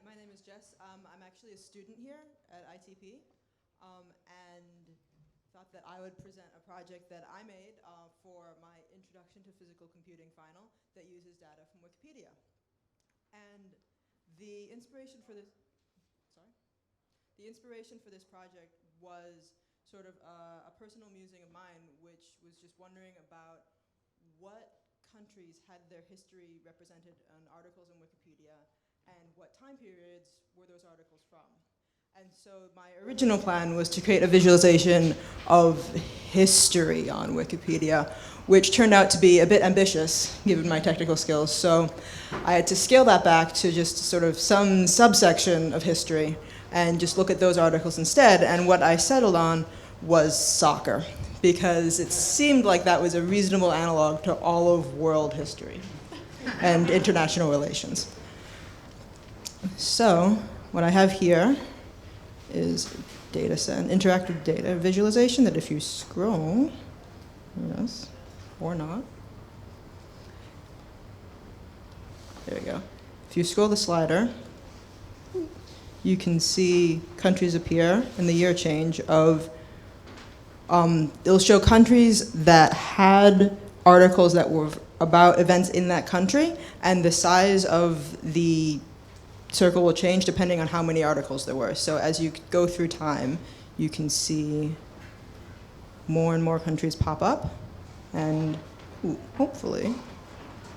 my name is Jess. I'm actually a student here at ITP, and thought that I would present a project that I made for my Introduction to Physical Computing final that uses data from Wikipedia. And the inspiration for this, the inspiration for this project was sort of a personal musing of mine, which was just wondering about what countries had their history represented in articles in Wikipedia, and what time periods were those articles from. And so my original plan was to create a visualization of history on Wikipedia, which turned out to be a bit ambitious, given my technical skills. So I had to scale that back to just sort of some subsection of history, and just look at those articles instead. And what I settled on was soccer, because it seemed like that was a reasonable analog to all of world history and international relations. So what I have here is data set, an interactive data visualization that if you scroll, yes, or not, there we go. If you scroll the slider, you can see countries appear in the year change of, it'll show countries that had articles that were about events in that country, and the size of the circle will change depending on how many articles there were. So as you go through time, you can see more and more countries pop up, and hopefully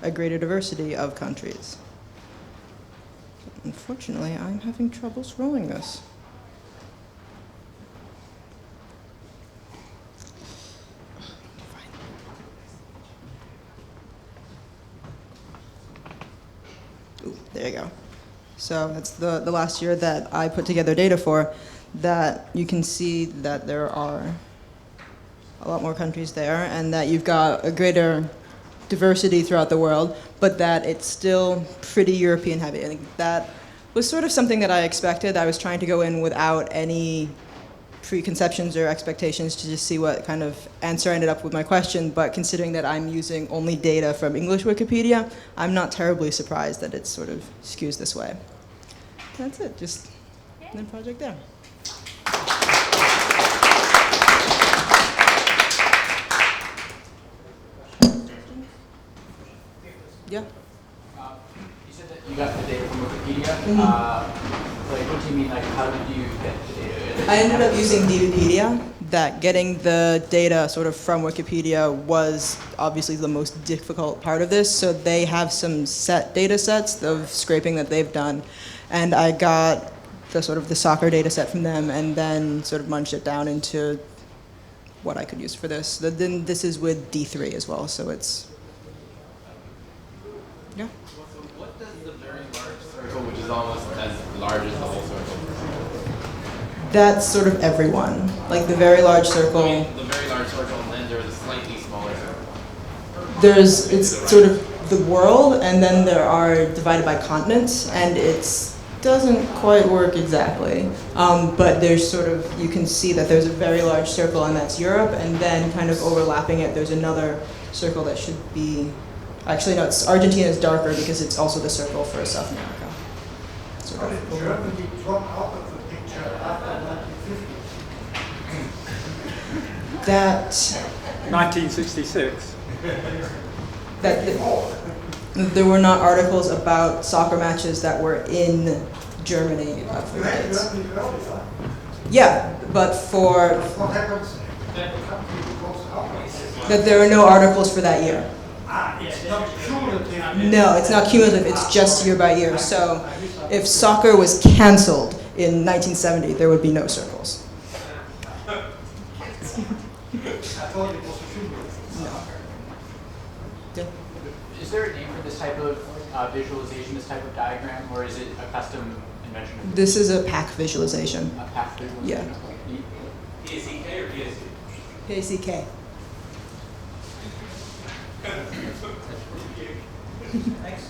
a greater diversity of countries. Unfortunately, I'm having trouble scrolling this. Ooh, there you go. So that's the last year that I put together data for, that you can see that there are a lot more countries there, and that you've got a greater diversity throughout the world, but that it's still pretty European heavy. I think that was sort of something that I expected. I was trying to go in without any preconceptions or expectations to just see what kind of answer I ended up with my question, but considering that I'm using only data from English Wikipedia, I'm not terribly surprised that it sort of skews this way. That's it, just the project there. Yeah. You said that you got the data from Wikipedia. Like, what do you mean? Like, how did you get the data? I ended up using DBpedia. That getting the data sort of from Wikipedia was obviously the most difficult part of this. So they have some set data sets of scraping that they've done, and I got the sort of the soccer data set from them, and then sort of munched it down into what I could use for this. Then this is with D3 as well, so it's. Yeah. So what does the very large circle, which is almost as large as the whole circle? That's sort of everyone. Like the very large circle. I mean, the very large circle, and then there's a slightly smaller circle. It's sort of the world, and then there are divided by continents, and it doesn't quite work exactly. But there's sort of, you can see that there's a very large circle, and that's Europe, and then kind of overlapping it, there's another circle that should be. Actually, no, Argentina is darker because it's also the circle for South America. How did Germany drop out of the picture after 1950? That 1966. There were not articles about soccer matches that were in Germany. You had Germany earlier. Yeah, but for What happens when the country goes out? that there are no articles for that year. It's not cumulative. No, it's not cumulative, it's just year by year. So if soccer was canceled in 1970, there would be no circles. I thought it was cumulative. Yeah. Is there a name for this type of visualization, this type of diagram, or is it a custom invention? This is a pack visualization. A path visualization? Yeah. PACK or PSC? PACK. Thanks.